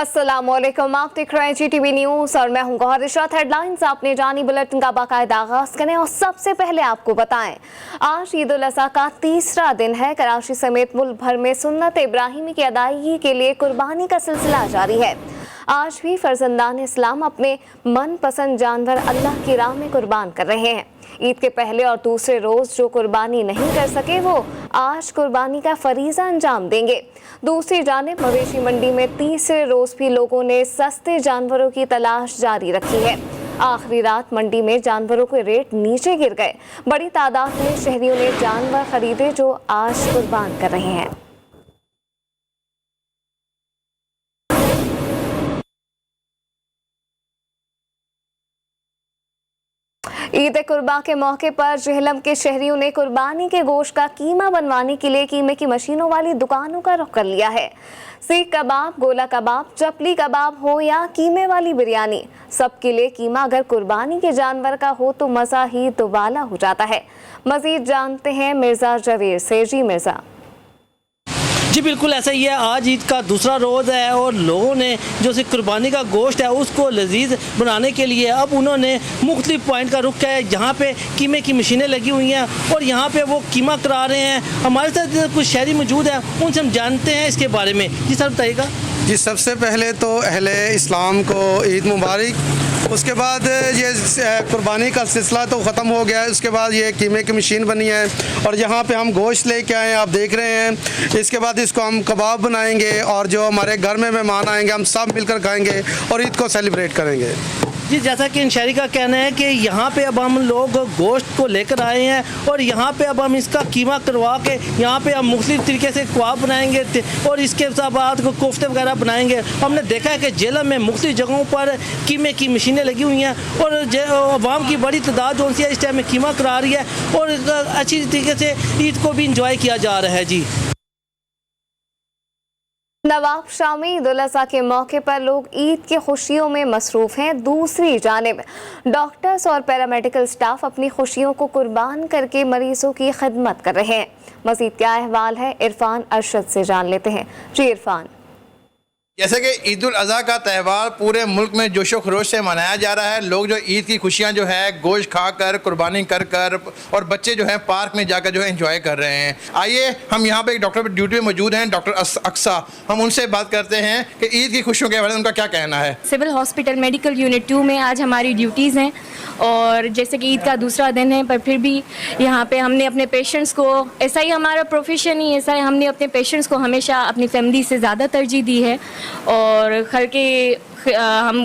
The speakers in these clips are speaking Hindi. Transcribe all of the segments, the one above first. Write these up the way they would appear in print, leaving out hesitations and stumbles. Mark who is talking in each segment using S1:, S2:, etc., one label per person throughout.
S1: अस्सलामुअलैकुम, आप देख रहे हैं GTV न्यूज और मैं हूं गौहर इशरत। हेडलाइंस आपने जानी, बुलेटिन का बाकायदा आगाज करें और सबसे पहले आपको बताएं, आज ईद उल अज़हा का तीसरा दिन है। कराची समेत मुल्क भर में सुन्नत इब्राहिमी की अदायगी के लिए कुर्बानी का सिलसिला जारी है। आज भी फर्जंदान इस्लाम अपने मनपसंद जानवर अल्लाह की राह में कुर्बान कर रहे हैं। ईद के पहले और दूसरे रोज़ जो कुर्बानी नहीं कर सके वो आज कुर्बानी का फरीज़ा अंजाम देंगे। दूसरी जानिब मवेशी मंडी में तीसरे रोज़ भी लोगों ने सस्ते जानवरों की तलाश जारी रखी है। आखिरी रात मंडी में जानवरों के रेट नीचे गिर गए। बड़ी तादाद में शहरियों ने जानवर खरीदे जो आज कुर्बान कर रहे हैं। ईद कुर्बा के मौके पर जेहलम के शहरियों ने कुर्बानी के गोश्त का कीमा बनवाने के लिए कीमे की मशीनों वाली दुकानों का रुख कर लिया है। सीख कबाब, गोला कबाब, चपली कबाब हो या कीमे वाली बिरयानी, सबके लिए कीमा अगर कुर्बानी के जानवर का हो तो मज़ा ही दुबाला हो जाता है। मज़ीद जानते हैं मिर्ज़ा जवेर से। जी मिर्ज़ा।
S2: जी बिल्कुल ऐसा ही है। आज ईद का दूसरा रोज़ है और लोगों ने जो सी कुर्बानी का गोश्त है उसको लजीज बनाने के लिए अब उन्होंने मुख्तलिफ पॉइंट का रुख किया है जहाँ पे कीमे की मशीनें लगी हुई हैं और यहाँ पे वो कीमा करा रहे हैं। हमारे साथ कुछ शहरी मौजूद हैं, उनसे हम जानते हैं इसके बारे में। जी सर बताइएगा।
S3: जी सबसे पहले तो अहले इस्लाम को ईद मुबारक। उसके बाद ये कुर्बानी का सिलसिला तो ख़त्म हो गया है। उसके बाद ये कीमे की मशीन बनी है और यहाँ पे हम गोश्त लेके आए हैं, आप देख रहे हैं। इसके बाद इसको हम कबाब बनाएंगे और जो हमारे घर में मेहमान आएंगे हम सब मिलकर खाएंगे और ईद को सेलिब्रेट करेंगे।
S2: जी जैसा कि इन शहरी का कहना है कि यहाँ पे अब हम लोग गोश्त को लेकर आए हैं और यहाँ पे अब हम इसका कीमा करवा के यहाँ पे हम मुख्तलिफ तरीके से कबाब बनाएंगे और इसके बाद को कोफ्ते वगैरह बनाएंगे। हमने देखा है कि जेलम में मुख्तलिफ जगहों पर कीमे की मशीनें लगी हुई हैं और अवाम की बड़ी तादाद जो सी है इस टाइम में कीमा करा रही है और अच्छी तरीके से ईद को भी इंजॉय किया जा रहा है। जी
S1: नवाबशाह में ईद उल अज़हा के मौके पर लोग ईद की खुशियों में मसरूफ हैं। दूसरी जानिब डॉक्टर्स और पैरामेडिकल स्टाफ अपनी खुशियों को कुर्बान करके मरीजों की खिदमत कर रहे हैं। मज़ीद क्या अहवाल है, इरफान अरशद से जान लेते हैं। जी इरफान।
S4: जैसे कि ईद उल अज़हा का त्यौहार पूरे मुल्क में जोशो खरोश से मनाया जा रहा है। लोग जो ईद की खुशियां जो है गोश्त खाकर, कुर्बानी कर कर और बच्चे जो हैं पार्क में जाकर जो है एंजॉय कर रहे हैं। आइए हम यहाँ पे एक डॉक्टर पर ड्यूटी में मौजूद हैं, डॉक्टर अक्सा। हम उनसे बात करते हैं कि ईद की खुशियों के बारे में उनका क्या कहना है।
S5: सिविल हॉस्पिटल मेडिकल यूनिट 2 में आज हमारी ड्यूटीज़ हैं और जैसे कि ईद का दूसरा दिन है पर फिर भी यहाँ पे हमने अपने पेशेंट्स को, ऐसा ही हमारा प्रोफेशन ही ऐसा है, हमने अपने पेशेंट्स को हमेशा अपनी फैमिली से ज़्यादा तरजीह दी है और हम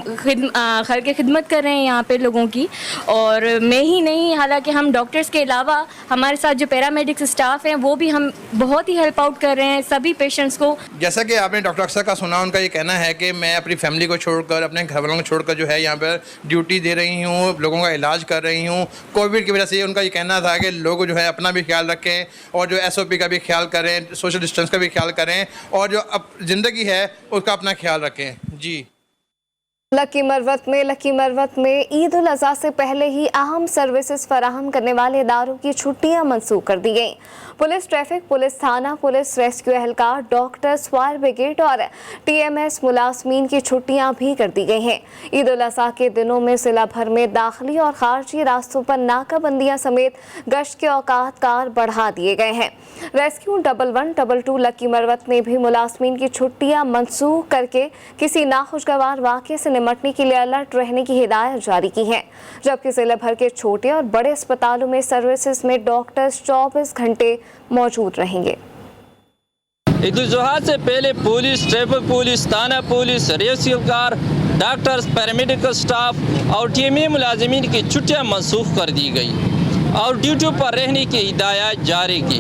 S5: खर के खिदमत कर रहे हैं यहाँ पे लोगों की। और मैं ही नहीं, हालांकि हम डॉक्टर्स के अलावा हमारे साथ जो पैरामेडिक्स स्टाफ हैं वो भी हम बहुत ही हेल्प आउट कर रहे हैं सभी पेशेंट्स को।
S4: जैसा कि आपने डॉक्टर अक्सर का सुना, उनका ये कहना है कि मैं अपनी फैमिली को छोड़कर, अपने घर वालों को छोड़कर जो है यहाँ पर ड्यूटी दे रही हूँ, लोगों का इलाज कर रही हूँ। कोविड की वजह से उनका ये कहना था कि लोग जो है अपना भी ख्याल रखें और जो SOP का भी ख्याल करें, सोशल डिस्टेंस का भी ख्याल करें और जो अब ज़िंदगी है उसका अपना ख्याल रखें। जी
S1: लकी मरवत में ईद उल अज़हा से पहले ही अहम सर्विसेज फराहम करने वाले इदारों की छुट्टियां मनसूख कर दी गईं। पुलिस ट्रैफिक, पुलिस थाना, पुलिस रेस्क्यू एहलकार, डॉक्टर्स, फायर ब्रिगेड और TMS मुलाजमीन की छुट्टियां भी कर दी गई हैं। ईद उल अज़हा के दिनों में जिला भर में दाखिली और खारजी रास्तों पर नाकाबंदियां समेत गश्त के औकात कार बढ़ा दिए गए हैं। रेस्क्यू 11, 22 लकी मरवत ने भी मुलाजमीन की छुट्टियां मनसूख करके किसी नाखुशगवार वाक़े से निपटने के लिए अलर्ट रहने की हिदायत जारी की है। जबकि जिले भर के छोटे और बड़े अस्पतालों में सर्विसेज में डॉक्टर्स 24 घंटे मौजूद रहेंगे।
S6: ईद उल अज़हा से पहले पुलिस, ट्रैफिक पुलिस, थाना police, rescue car, doctors, paramedical staff और TMA मुलाजिमीन की छुट्टियां मनसूख कर दी गई और ड्यूटी पर रहने की हिदायत जारी की।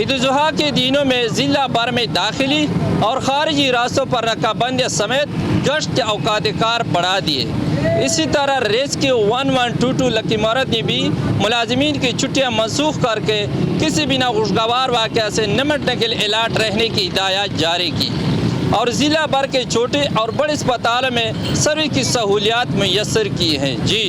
S6: ईद उल अज़हा के दिनों में ज़िला भर में दाखिली और खारजी रास्तों पर नाकाबंदी समेत गश्त के औकात कार बढ़ा दिए। इसी तरह रेस्क्यू 1122 लकी मरवत ने भी मुलाजिमीन की छुट्टियां मनसूख करके किसी भी नाखुशगवार वाक़या से निपटने के लिए अलर्ट रहने की हिदायत जारी की और ज़िला भर के छोटे और बड़े अस्पतालों में सर्विस की सहूलियात मुयस्सर की हैं। जी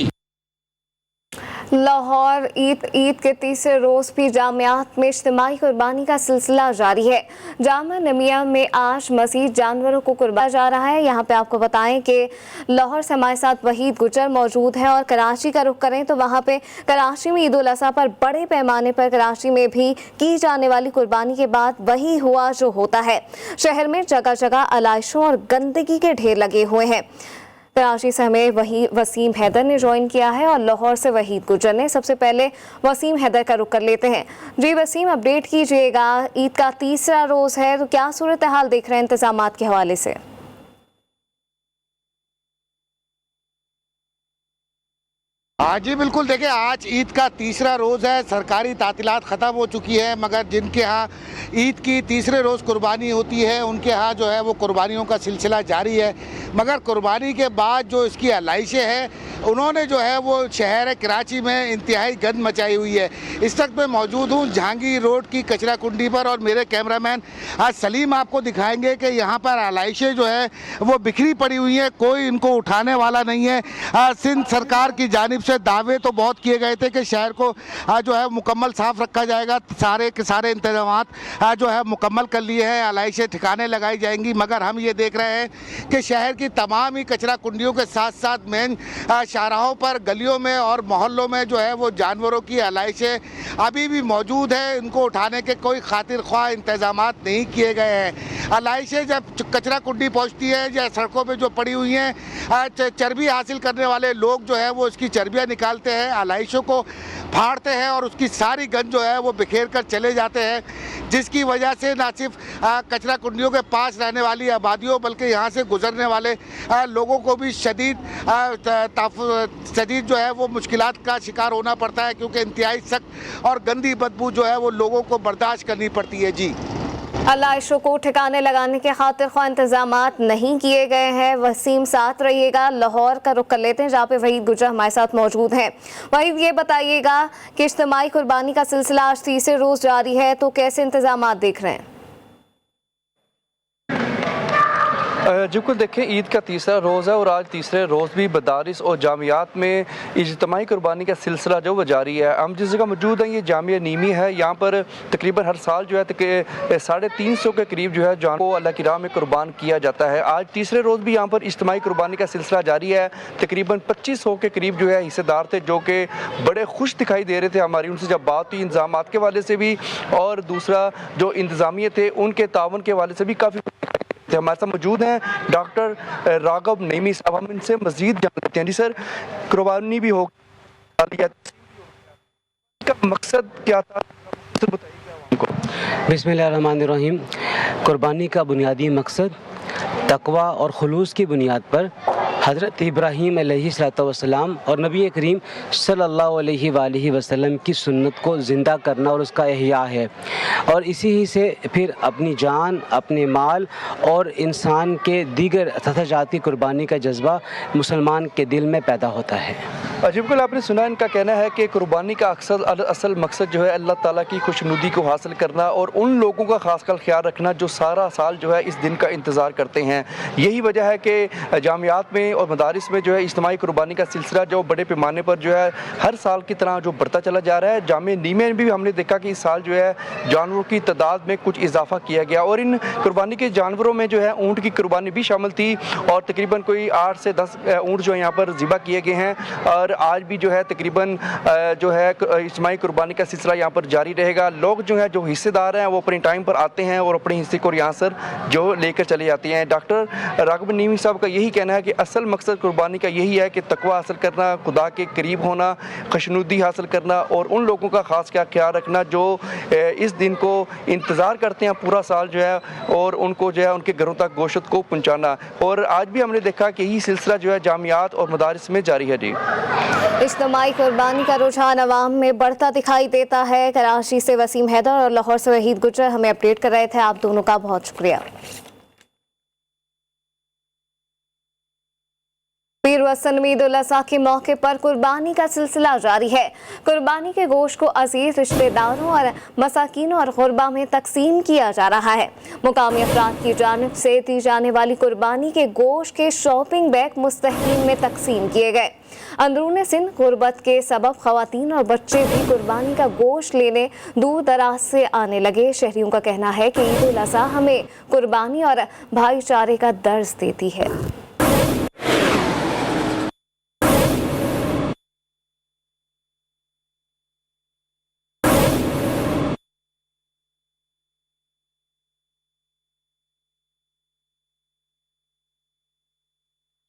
S1: लाहौर ईद के तीसरे रोज़ भी जामियात में इज्तिमाई कुर्बानी का सिलसिला जारी है। जामा नमिया में आज मज़ीद जानवरों को कुर्बाना जा रहा है। यहाँ पे आपको बताएं कि लाहौर से हमारे साथ वहीद गुजर मौजूद है और कराची का रुख करें तो वहाँ पे कराची में ईद उल अज़हा पर बड़े पैमाने पर कराची में भी की जाने वाली कुर्बानी के बाद वही हुआ जो होता है। शहर में जगह जगह आलाइशों और गंदगी के ढेर लगे हुए हैं। कराची से हमें वही वसीम हैदर ने ज्वाइन किया है और लाहौर से वहीद गुजर ने। सबसे पहले वसीम हैदर का रुख कर लेते हैं। जी वसीम, अपडेट कीजिएगा, ईद का तीसरा रोज़ है तो क्या सूरत हाल देख रहे हैं इंतजामात के हवाले से?
S7: हाँ जी बिल्कुल, देखिए आज ईद का तीसरा रोज़ है। सरकारी तातीलात ख़त्म हो चुकी है, मगर जिनके यहाँ ईद की तीसरे रोज़ कुर्बानी होती है उनके यहाँ जो है वो कुर्बानियों का सिलसिला जारी है। मगर कुर्बानी के बाद जो इसकी आलाइशें हैं उन्होंने जो है वो शहर कराची में इंतहाई गंद मचाई हुई है। इस वक्त मैं मौजूद हूँ जहांगीर रोड की कचरा कुंडी पर और मेरे कैमरामैन आज सलीम आपको दिखाएंगे कि यहाँ पर आलाइशें जो है वो बिखरी पड़ी हुई हैं, कोई इनको उठाने वाला नहीं है। सिंध सरकार की जानिब से दावे तो बहुत किए गए थे कि शहर को जो है मुकम्मल साफ़ रखा जाएगा, सारे के सारे इंतजामात जो है मुकम्मल कर लिए हैं, आलाइशें ठिकाने लगाई जाएंगी। मगर हम ये देख रहे हैं कि शहर की तमाम ही कचरा कुंडियों के साथ साथ मेन शाहराहों पर, गलियों में और मोहल्लों में जो है वो जानवरों की आलाइशें अभी भी मौजूद है। इनको उठाने के कोई खातिर ख्वाह इंतजामात नहीं किए गए हैं। आलाइशें जब कचरा कुंडी पहुँचती है या सड़कों पर जो पड़ी हुई हैं, चर्बी हासिल करने वाले लोग जो है वो इसकी चर्बियाँ निकालते हैं, आलाइशों को फाड़ते हैं और उसकी सारी गंद जो है वो बिखेर कर चले जाते हैं, जिसकी वजह से न सिर्फ कचरा कुंडियों के पास रहने वाली आबादियों बल्कि यहाँ से गुजरने वाले लोगों को भी शदीद जो है वो मुश्किलात का शिकार होना पड़ता है, क्योंकि इंतहाई सख्त और गंदी बदबू जो है वो लोगों को बर्दाश्त करनी पड़ती है। जी,
S1: आलाइशों को ठिकाने लगाने के खातिर ख्वाह इंतजामात नहीं किए गए हैं। वसीम साथ रहिएगा। लाहौर का रुख कर लेते हैं जहाँ पे वहीद गुजर हमारे साथ मौजूद हैं। वहीद, ये बताइएगा कि इज्तिमाई कुर्बानी का सिलसिला आज तीसरे रोज़ जारी है तो कैसे इंतजामात देख रहे हैं?
S8: बिल्कुल, देखें ईद का तीसरा रोज़ है और आज तीसरे रोज़ भी मदारिस और जामियात में इज्तिमाई कुर्बानी का सिलसिला जो वो जारी है। हम जिस जगह मौजूद हैं ये जामिया नीमी है। यहाँ पर तकरीबन हर साल जो है 350 के करीब जो है जान को अल्लाह की राह में कुर्बान किया जाता है। आज तीसरे रोज़ भी यहाँ पर इज्तिमाई कुर्बानी का सिलसिला जारी है। तकरीबन 2500 के करीब जो है हिस्सेदार थे जो कि बड़े खुश दिखाई दे रहे थे। हमारी उनसे जब बात हुई इंतजामात के वाले से भी और दूसरा जो इंतज़ामिया थे उनके तावन के वाले से भी काफ़ी हमारे साथ मौजूद हैं डॉक्टर राघव नईमी साहब। हम इनसे मजीद जान लेते हैं। जी सर, कुर्बानी भी हो का मकसद क्या था, बताइएगा हमको।
S9: बिस्मिल्लाहिर्रहमानिर्रहीम। कुर्बानी का बुनियादी मकसद तकवा और खुलूस की बुनियाद पर हज़रत इब्राहीम अलैहिस्सलाम और नबी करीम सल्लल्लाहु अलैहि वसल्लम की सुन्नत को ज़िंदा करना और उसका इहया है। और इसी ही से फिर अपनी जान, अपने माल और इंसान के दीगर तथाजाती कुर्बानी का जज्बा मुसलमान के दिल में पैदा होता है।
S8: बिल्कुल, आपने सुना इनका कहना है कि कुर्बानी का असल मकसद जो है अल्लाह ताला की खुशनुदी को हासिल करना और उन लोगों का खासकर ख्याल रखना जो सारा साल जो है इस दिन का इंतज़ार करते हैं। यही वजह है कि जामियात में और मदारिस में जो है इज्तिमाई कुर्बानी का सिलसिला जो बड़े पैमाने पर जो है हर साल की तरह जो बढ़ता चला जा रहा है। जामिया नीमी में भी हमने देखा कि इस साल जो है जानवरों की तादाद में कुछ इजाफा किया गया और इन कुर्बानी के जानवरों में जो है ऊँट की कुर्बानी भी शामिल थी और तकरीबन कोई 8 से 10 ऊँट जो है यहाँ पर ज़िबा किए गए हैं। और आज भी जो है तकरीबन जो है इज्तिमाई कुर्बानी का सिलसिला यहाँ पर जारी रहेगा। लोग जो है जो हिस्सेदार हैं वो अपने टाइम पर आते हैं और अपने हिस्से को यहाँ सर जो लेकर चले जाते हैं। डॉक्टर राघव नीमी साहब का यही कहना है कि असल मकसद कुर्बानी का यही है कि तकवा हासिल करना, खुदा के करीब होना, खुशनुदी हासिल करना और उन लोगों का ख़ास क्या ख्याल रखना जो इस दिन को इंतज़ार करते हैं पूरा साल जो है और उनको जो है उनके घरों तक गोश्त को पहुँचाना। और आज भी हमने देखा कि यही सिलसिला जो है जामियात और मदारिस में जारी है। जी,
S1: इज्तिमाई कुर्बानी का रुझान अवाम में बढ़ता दिखाई देता है। कराची से वसीम हैदर और लाहौर से वहीद गुजर हमें अपडेट कर रहे थे। आप दोनों का बहुत शुक्रिया। वीरवसन में ईद उल अज़हा के मौके पर कुर्बानी का सिलसिला जारी है। कुर्बानी के गोश्त को अजीज रिश्तेदारों और मसाकीनों और गुरबा में तकसीम किया जा रहा है। मुकामी अफराद की जानिब से दी जाने वाली कुर्बानी के गोश्त के शॉपिंग बैग मुस्तहीन में तकसीम किए गए। अंदरूनी सिंध गुर्बत के सबब खवातीन और बच्चे भी कुर्बानी का गोश्त लेने दूर दराज से आने लगे। शहरियों का कहना है कि ईद उल अज़हा हमें कुर्बानी और भाईचारे का दर्ज देती है।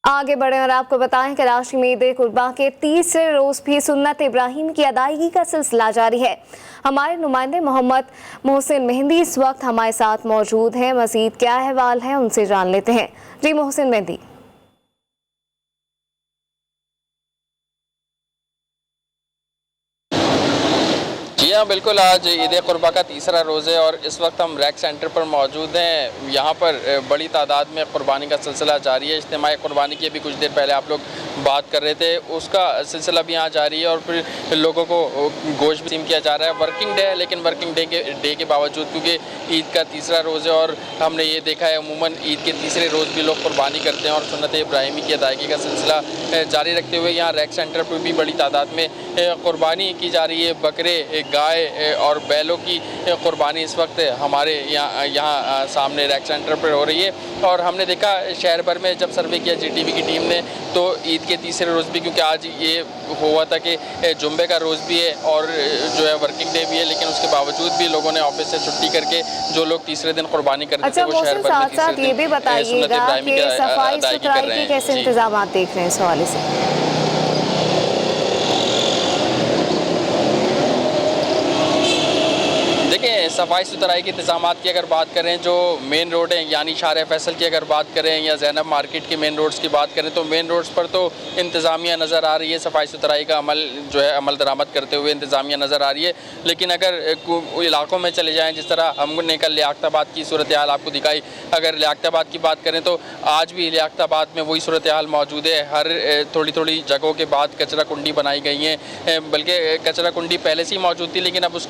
S1: आगे बढ़े और आपको बताएं कि कराची में ईद कुर्बा के तीसरे रोज भी सुन्नत इब्राहिम की अदायगी का सिलसिला जारी है। हमारे नुमाइंदे मोहम्मद मोहसिन मेहंदी इस वक्त हमारे साथ मौजूद हैं। मजीद क्या अहवाल है उनसे जान लेते हैं। जी मोहसिन मेहंदी।
S6: जी हाँ बिल्कुल, आज ईद कुर्बा का तीसरा रोज़ है और इस वक्त हम रैक सेंटर पर मौजूद हैं। यहाँ पर बड़ी तादाद में कुर्बानी का सिलसिला जारी है। इज्तिमाई कुर्बानी की अभी कुछ देर पहले आप लोग बात कर रहे थे, उसका सिलसिला भी यहाँ जारी है और फिर लोगों को गोश्त तकसीम किया जा रहा है। वर्किंग डे है, लेकिन वर्किंग डे के बावजूद क्योंकि ईद का तीसरा रोज़ है और हमने ये देखा है अमूमन ईद के तीसरे रोज़ भी लोग कुर्बानी करते हैं और सुन्नत इब्राहिमी की अदायगी का सिलसिला जारी रखते हुए यहाँ रैक सेंटर पर भी बड़ी तादाद में कुर्बानी की जा रही है। बकरे, गाय और बैलों की कुर्बानी इस वक्त हमारे यहाँ सामने रैक सेंटर पर हो रही है। और हमने देखा शहर भर में जब सर्वे किया जीटीवी की टीम ने, तो ईद के तीसरे रोज़ भी, क्योंकि आज ये हुआ था कि जुम्बे का रोज़ भी है और जो है वर्किंग डे भी है, लेकिन उसके बावजूद भी लोगों ने ऑफिस से छुट्टी करके जो लोग तीसरे दिन कुर्बानी करते थे वो शहर भर में तीसरे दिन
S1: ये भी बताइएगा कि सफाई सुथराई के कैसे इंतजाम देख रहे हैं इस हवाले से।
S6: देखिए, सफाई सुथराई के इंतजाम की अगर बात करें, जो मेन रोड है यानी शार फैसल की अगर बात करें या ज़ैनब मार्केट के मेन रोड्स की बात करें, तो मेन रोड्स पर तो इंतज़ामिया नज़र आ रही है। सफाई सुथराई का अमल जो है अमल दरामद करते हुए इंतज़ामिया नज़र आ रही है। लेकिन अगर इलाकों में चले जाएँ, जिस तरह हमने कल लियाकताबाद की सूरत हाल आपको दिखाई, अगर लियाकताबाद की बात करें तो आज भी लियाकताबाद में वही सूरत हाल मौजूद है। हर थोड़ी थोड़ी जगहों के बाद कचरा कुंडी बनाई गई हैं, बल्कि कचरा कुंडी पहले से ही मौजूद थी, लेकिन अब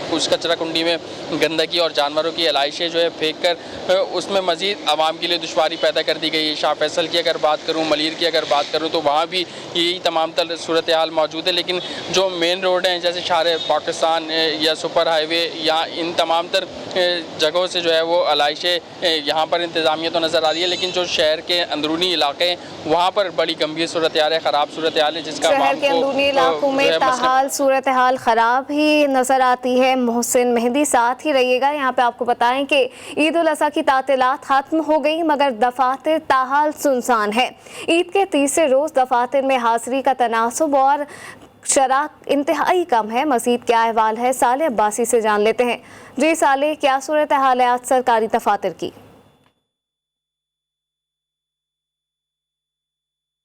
S6: उस कचरा कुंडी में गंदगी और जानवरों की अलाइशें जो है फेंक कर उसमें मज़ीद आवाम के लिए दुश्वारी पैदा कर दी गई है। शाह फैसल की अगर बात करूँ, मलीर की अगर बात करूँ, तो वहाँ भी यही तमाम तर सूरत हाल मौजूद है। लेकिन जो मेन रोड हैं जैसे शार पाकिस्तान या सुपर हाईवे या इन तमाम तर जगहों से जो है वो अलाइशें यहाँ पर इंतज़ामिया तो नज़र आ रही है, लेकिन जो शहर के अंदरूनी इलाके हैं वहाँ पर बड़ी गंभीर सूरत हाल है, ख़राब सूरत हाल है, जिसका
S1: शहर के अंदरूनी इलाकों में ताहाल सूरत हाल ख़राब ही नज़र आती है। मोहसिन मेहंदी साथ ही रहिएगा। यहाँ पे आपको बताएं कि ईद उल अज़हा की तातीलात ख़त्म हो गई, मगर दफातर ताहाल सुनसान है। ईद के तीसरे रोज़ दफातर में हाज़िरी का तनासुब और शराक इंतहाई कम है। मज़ीद क्या अहवाल है, साले अब्बासी से जान लेते हैं। जी साले, क्या सूरत हाल है आज सरकारी दफातर की?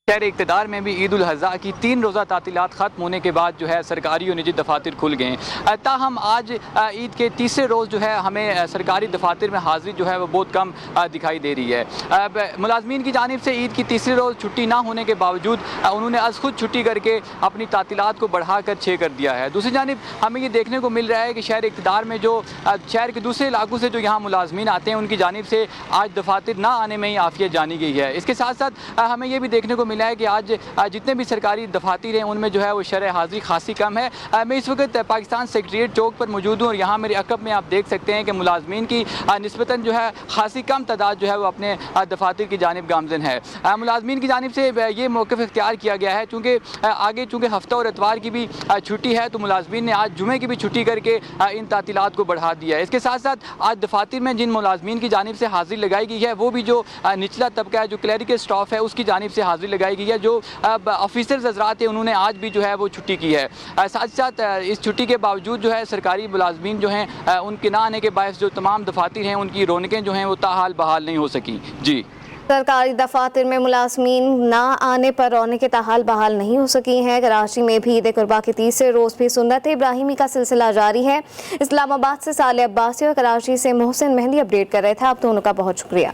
S8: शहर इक़्तिदार में भी ईद उल अज़हा की 3 रोज़ा तातीलात ख़त्म होने के बाद जो है सरकारी और निजी दफातर खुल गए हैं। ताहम आज ईद के तीसरे रोज़ जो है हमें सरकारी दफातर में हाज़िरी जो है वो बहुत कम दिखाई दे रही है। मुलाजमीन की जानिब से ईद की तीसरे रोज़ छुट्टी ना होने के बावजूद उन्होंने आज खुद छुट्टी करके अपनी तातीलात को बढ़ा कर 6 कर दिया है। दूसरी जानिब हमें ये देखने को मिल रहा है कि शहर इक़्तिदार में जो शहर के दूसरे इलाकों से जो यहाँ मुलाजमीन आते हैं उनकी जानिब से आज दफातर ना आने में ही आफियत जानी गई है। इसके साथ साथ हमें ये भी देखने को मिला है कि आज जितने भी सरकारी दफातर हैं उनमें जो है वो शरह हाज़िरी खासी कम है। मैं इस वक्त पाकिस्तान सेक्रेटरीट चौक पर मौजूद हूँ और यहाँ मेरे अकब में आप देख सकते हैं कि मुलाजमीन की निस्बतन जो है खासी कम तादाद जो है वो अपने दफातर की जानिब गामजन है। मुलाजमीन की जानिब से ये मौक़िफ़ इख्तियार किया गया है चूँकि आगे चूँकि हफ्ता और इतवार की भी छुट्टी है, तो मुलाजमीन ने आज जुमे की भी छुट्टी करके इन तातीलात को बढ़ा दिया है। इसके साथ साथ आज दफातर में जिन मुलाजमीन की जानिब से हाज़िरी लगाई गई है वो भी जो निचला तबका है, जो क्लरिकल स्टाफ है, उसकी जानिब से हाज़िरी लगाई गई है। जो ऑफिसर्स हज़रात हैं उन्होंने आज भी जो है वो छुट्टी की है। साथ साथ इस छुट्टी के बावजूद जो है सरकारी मुलाजमीन जो हैं उनके ना आने के बायस जो तमाम दफातर हैं उनकी रौनकें जो हैं वो ताहाल बहाल नहीं हो सकी। जी,
S1: सरकारी दफातर में मुलाजमीन ना आने पर रौनकें ताहाल बहाल नहीं हो सकी हैं। कराची में भी ईद कुर्बा के तीसरे रोज़ भी सुन्नत इब्राहिमी का सिलसिला जारी है। इस्लामाबाद से साले अब्बासी और कराची से मोहसिन मेहंदी अपडेट कर रहे थे। आप दोनों का बहुत शुक्रिया।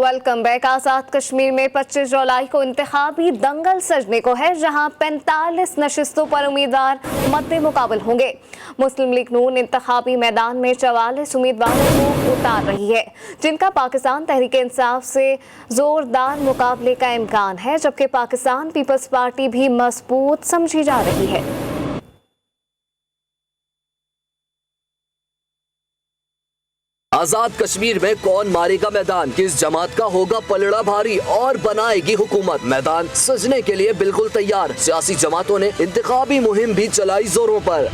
S1: Welcome back. आज़ाद कश्मीर में 25 जुलाई को इंतखाबी दंगल सजने को है, जहां 45 नशिस्तों पर उम्मीदवार मद्दे मुकाबल होंगे। मुस्लिम लीग नून इंतखाबी मैदान में 44 उम्मीदवारों को उतार रही है, जिनका पाकिस्तान तहरीक इंसाफ से जोरदार मुकाबले का इम्कान है, जबकि पाकिस्तान पीपल्स पार्टी भी मजबूत समझी जा रही है।
S10: आजाद कश्मीर में कौन मारेगा मैदान, किस जमात का होगा पलड़ा भारी और बनाएगी हुकूमत। मैदान सजने के लिए बिल्कुल तैयार। सियासी जमातों ने इंतखाबी मुहिम भी चलाई जोरों पर।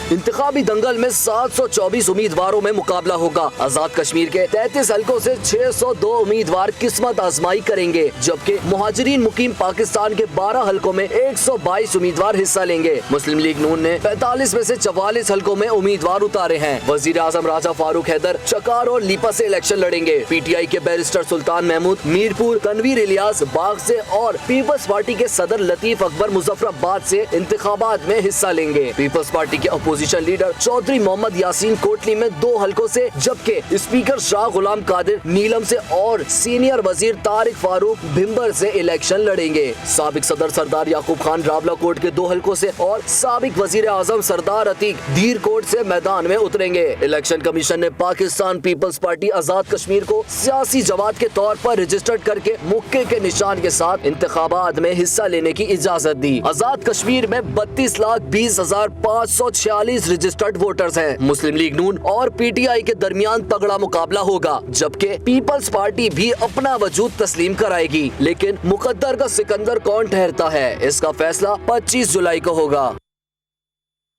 S10: इंतखाबी दंगल में 724 उम्मीदवारों में मुकाबला होगा। आजाद कश्मीर के 33 हलकों से 602 उम्मीदवार किस्मत आजमाई करेंगे, जबकि मुहाजिरीन मुकीम पाकिस्तान के 12 हलकों में 122 उम्मीदवार हिस्सा लेंगे। मुस्लिम लीग नून ने 45 में से 44 हलकों में उम्मीदवार उतारे हैं। वजीर आजम राजा फारूक हैदर चकार और लीपा से इलेक्शन लड़ेंगे। PTI के बैरिस्टर सुल्तान महमूद मीरपुर, तनवीर इलियास बाग से और पीपल्स पार्टी के सदर लतीफ अकबर मुजफ्फराबाद से इंतखाबात में हिस्सा लेंगे। पीपल्स पार्टी के अपोजिशन लीडर चौधरी मोहम्मद यासीन कोटली में 2 हलकों से, जबकि स्पीकर शाह गुलाम कादिर नीलम से और सीनियर वजीर तारिक फारूक भिम्बर से इलेक्शन लड़ेंगे। साबिक सदर सरदार याकूब खान रावला कोट के 2 हलकों से और साबिक वजीर आजम सरदार अतीक धीर कोट से मैदान में उतरेंगे। इलेक्शन कमीशन ने पाकिस्तान पीपल्स पार्टी आजाद कश्मीर को सियासी जमात के तौर पर रजिस्टर्ड करके मुक्के के निशान के साथ इंतखाबात में हिस्सा लेने की इजाजत दी। आजाद कश्मीर में 32,20,546 रजिस्टर्ड वोटर्स हैं। मुस्लिम लीग नून और PTI के दरमियान तगड़ा मुकाबला होगा, जबकि पीपल्स पार्टी भी अपना वजूद तस्लीम कराएगी। लेकिन मुकद्दर का सिकंदर कौन ठहरता है, इसका फैसला 25 जुलाई को होगा।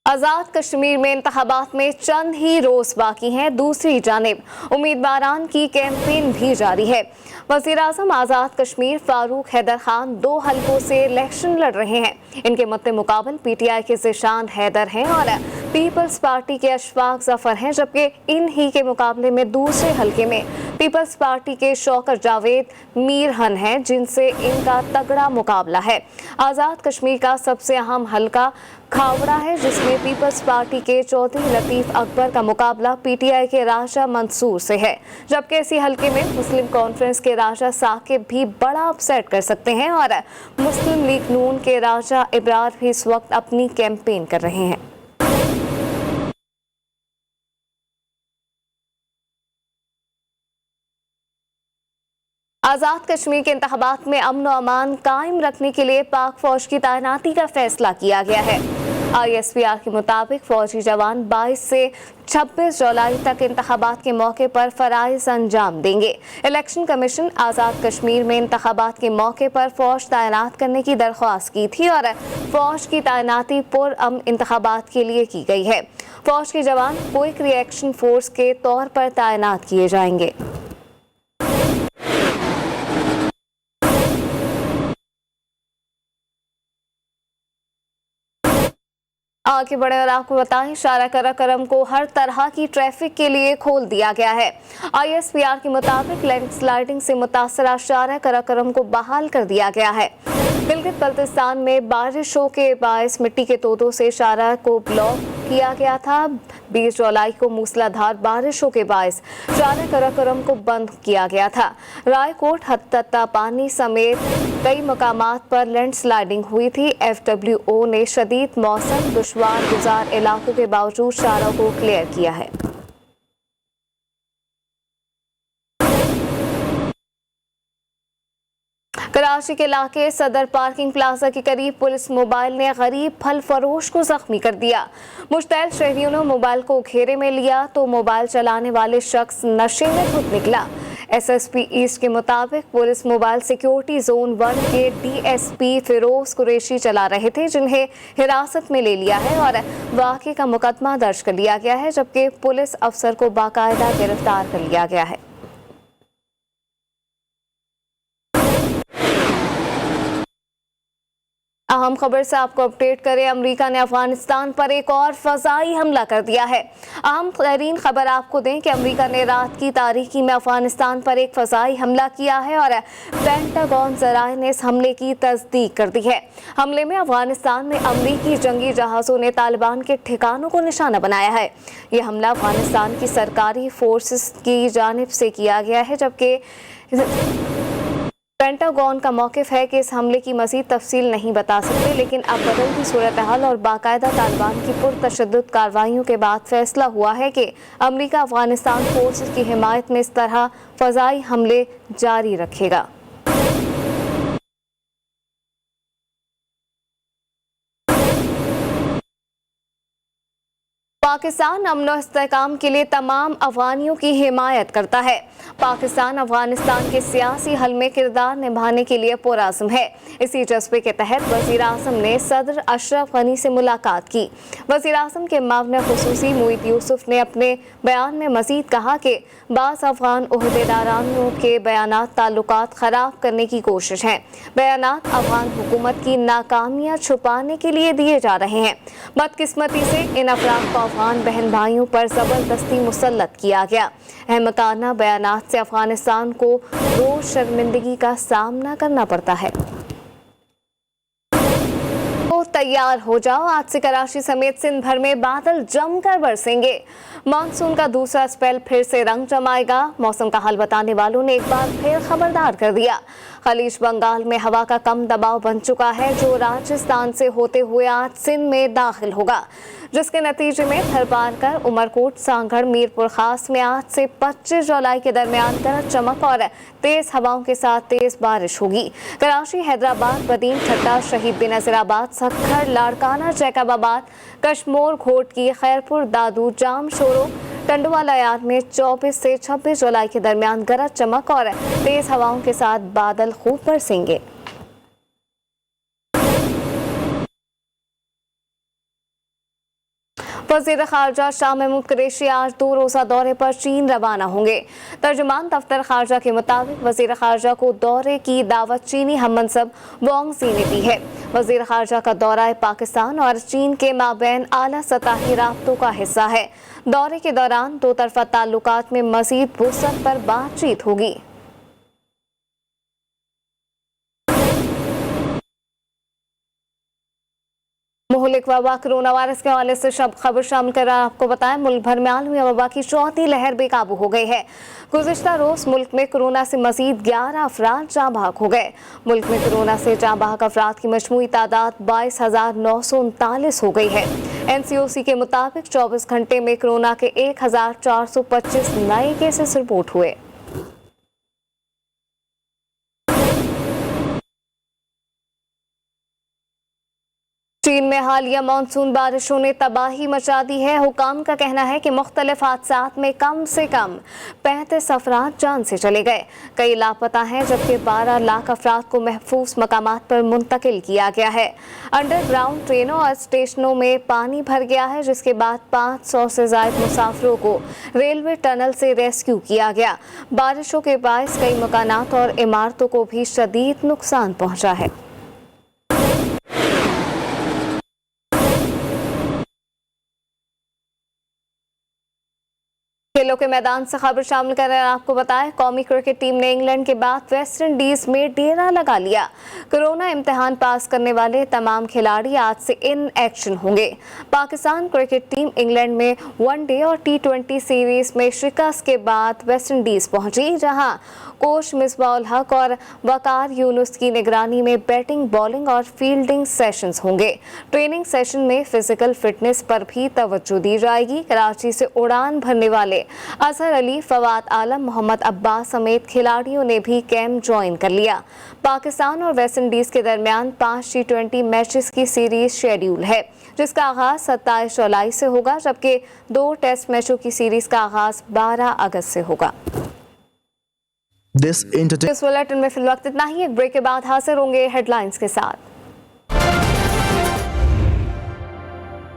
S1: आज़ाद कश्मीर में इंतखाबात में चंद ही रोज बाकी हैं। दूसरी जानिब उम्मीदवारान की कैंपेन भी जारी है। वज़ीर आज़म आज़ाद कश्मीर फारूक हैदर खान 2 हलकों से इलेक्शन लड़ रहे हैं। इनके मद्दे मुकाबल PTI के ज़िशान हैदर हैं और पीपल्स पार्टी के अशफाक जफर हैं, जबकि इन्हीं के मुकाबले में दूसरे हलके में पीपल्स पार्टी के शौकत जावेद मीरहन हैं, जिनसे इनका तगड़ा मुकाबला है। आज़ाद कश्मीर का सबसे अहम हलका खावड़ा है, जिसमें पीपल्स पार्टी के चौधरी लतीफ अकबर का मुकाबला PTI के राजा मंसूर से है, जबकि इसी हलके में मुस्लिम कॉन्फ्रेंस के राजा साकिब भी बड़ा अपसेट कर सकते हैं और मुस्लिम लीग नून के राजा इब्रार भी इस वक्त अपनी कैंपेन कर रहे हैं। आज़ाद कश्मीर के इंतखाबात में अमन और अमान कायम रखने के लिए पाक फौज की तैनाती का फैसला किया गया है। ISPR के मुताबिक फौजी जवान 22 से 26 जुलाई तक इंतखाबात के मौके पर फराइज अंजाम देंगे। इलेक्शन कमीशन आज़ाद कश्मीर में इंतखाबात के मौके पर फौज तैनात करने की दरख्वास्त की थी और फौज की तैनाती पुरअमन इंतखाबात के लिए की गई है। फौज के जवान क्विक रिएक्शन फोर्स के तौर पर तैनात किए जाएंगे। आगे बढ़े और आपको बताएं, शारा कराकरम को हर तरह की ट्रैफिक के लिए खोल दिया गया है। ISPR के मुताबिक लैंडस्लाइडिंग से मुतासरा शारा कराकरम को बहाल कर दिया गया है। गिलगित बल्तिस्तान में बारिशों के बायस मिट्टी के तोदों से शारा को ब्लॉक किया गया था। 20 जुलाई को मूसलाधार बारिशों के बायस शारा कराकरम को बंद किया गया था। रायकोट, हत्ता पानी समेत कई मकामात पर लैंडस्लाइडिंग हुई थी। FWO ने शदीद मौसम दुश्वार गुजार इलाकों के बावजूद शारा को क्लियर किया है। कराची के इलाके सदर पार्किंग प्लाजा के करीब पुलिस मोबाइल ने गरीब फल फरोश को जख्मी कर दिया। मुश्तैल शहरियों ने मोबाइल को घेरे में लिया तो मोबाइल चलाने वाले शख्स नशे में धुत निकला। SSP ईस्ट के मुताबिक पुलिस मोबाइल सिक्योरिटी जोन 1 के DSP फिरोज कुरैशी चला रहे थे, जिन्हें हिरासत में ले लिया है और वाक़े का मुकदमा दर्ज कर लिया गया है, जबकि पुलिस अफसर को बाकायदा गिरफ्तार कर लिया गया है। अहम खबर से आपको अपडेट करें। अमेरिका ने अफगानिस्तान पर एक और फजाई हमला कर दिया है। अहम तरीन खबर आपको दें कि अमेरिका ने रात की तारीकी में अफगानिस्तान पर एक फजाई हमला किया है और पेंटागन जराये ने इस हमले की तस्दीक कर दी है। हमले में अफगानिस्तान में अमेरिकी जंगी जहाज़ों ने तालिबान के ठिकानों को निशाना बनाया है। ये हमला अफगानिस्तान की सरकारी फोर्सेस की जानिब से किया गया है, जबकि पेंटागन का मौक़िफ़ है कि इस हमले की मज़ीद तफसील नहीं बता सकते, लेकिन अब बदलती सूरत हाल और बाकायदा तालिबान की पुरतशद्दुद कार्रवाइयों के बाद फैसला हुआ है कि अमेरिका अफगानिस्तान फोर्सेस की हिमायत में इस तरह फ़ज़ाई हमले जारी रखेगा। पाकिस्तान अमन और इस्तेहकाम के लिए तमाम अफगानियों की हिमायत करता है। पाकिस्तान अफगानिस्तान के सियासी हल में किरदार निभाने के लिए पुरअज़्म है। इसी जज्बे के तहत वज़ीर आज़म ने सदर अशरफ गनी से मुलाकात की। वज़ीर आज़म के मामले खुसूसी मुईद यूसुफ ने अपने बयान में मज़ीद कहा कि बाज़ अफगान ओहदेदारानों के बयानात ताल्लुकात ख़राब करने की कोशिश हैं। बयानात अफगान हुकूमत की नाकामियाँ छुपाने के लिए दिए जा रहे हैं। बदकिस्मती से इन अफराद को अफगान बहन भाइयों पर ज़बरदस्ती मुसल्लत किया गया। अहमकाना बयानात से अफगानिस्तान को रोज़ शर्मिंदगी का सामना करना पड़ता है। तो तैयार हो जाओ, आज से कराची समेत सिंध भर में बादल जमकर बरसेंगे। मानसून का दूसरा स्पेल फिर से रंग जमाएगा। मौसम का हाल बताने वालों ने एक बार फिर खबरदार कर दिया। खलीज बंगाल में हवा का कम दबाव बन चुका है, जो राजस्थान से होते हुए आज सिंध में दाखिल होगा, जिसके नतीजे में थरपारकर, उमरकोट, सांगढ़, मीरपुर खास में आज से 25 जुलाई के दरमियान गरज चमक और तेज हवाओं के साथ तेज बारिश होगी। कराची, हैदराबाद, बदीन, ठट्टा, शहीद बेनज़ीराबाद, सक्खर, लाड़काना, जैकबाबाद, कश्मोर, घोटकी, खैरपुर, दादू, जाम, शोरो, टंडवालायात में 24 से 26 जुलाई के दरमियान गरज चमक और तेज हवाओं के साथ बादल खूब बरसेंगे। वज़ीर ख़ारजा शाह महमूद कुरैशी आज 2 रोज़ा दौरे पर चीन रवाना होंगे। तर्जुमान दफ्तर ख़ारजा के मुताबिक वज़ीर ख़ारजा को दौरे की दावत चीनी हममनसब वांग ज़ी ने दी है। वज़ीर ख़ारजा का दौरा पाकिस्तान और चीन के माबैन आला सतही राब्तों का हिस्सा है। दौरे के दौरान दो तरफ़ा ताल्लुकात में मज़ीद वुसअत पर बातचीत होगी। मुहलिक वबा कोरोना वायरस के हवाले से शब खबर शामिल कर आपको बताएं, मुल्क भर में आलमी वबा की चौथी लहर बेकाबू हो गई है। गुज़िश्ता रोज़ मुल्क में कोरोना से मज़ीद 11 अफराद जाँ बहक हो गए। मुल्क में कोरोना से जाँ बहक अफराद की मजमूई तादाद 22,939 हो गई है। NCOC के मुताबिक 24 घंटे में कोरोना के 1,425 नए केसेस रिपोर्ट हुए। चीन में हालिया मानसून बारिशों ने तबाही मचा दी है। हुकाम का कहना है कि मुख्तलिफ हादसात में कम से कम 35 अफराद जान से चले गए। कई लापता हैं, जबकि 12 लाख अफराद को महफूज मकामात पर मुंतकिल किया गया है। अंडरग्राउंड ट्रेनों और स्टेशनों में पानी भर गया है, जिसके बाद 500 से ज़ायद मुसाफिरों को रेलवे टनल से रेस्क्यू किया गया। बारिशों के बायस कई मकानात और इमारतों को भी शदीद नुकसान पहुँचा है। खेलों के मैदान से खबर शामिल कर आपको बताएं, कौमी क्रिकेट टीम ने इंग्लैंड के बाद वेस्ट इंडीज में डेरा लगा लिया। कोरोना इम्तिहान पास करने वाले तमाम खिलाड़ी आज से इन एक्शन होंगे। पाकिस्तान क्रिकेट टीम इंग्लैंड में वनडे और T20 सीरीज में शिकस्त के बाद वेस्ट इंडीज पहुंची, जहां कोच मिसबाउल हक और वकार यूनुस की निगरानी में बैटिंग, बॉलिंग और फील्डिंग सेशंस होंगे। ट्रेनिंग सेशन में फिजिकल फिटनेस पर भी तवज्जो दी जाएगी। कराची से उड़ान भरने वाले अजहर अली, फवाद आलम, मोहम्मद अब्बास समेत खिलाड़ियों ने भी कैंप ज्वाइन कर लिया। पाकिस्तान और वेस्ट इंडीज के दरमियान 5 T20 मैचेस की सीरीज शेड्यूल है, जिसका आगाज 27 जुलाई से होगा, जबकि 2 टेस्ट मैचों की सीरीज का आगाज 12 अगस्त से होगा। इस बुलेटिन में फिलहाल इतना ही। एक ब्रेक के बाद हाजिर होंगे हेडलाइंस के साथ।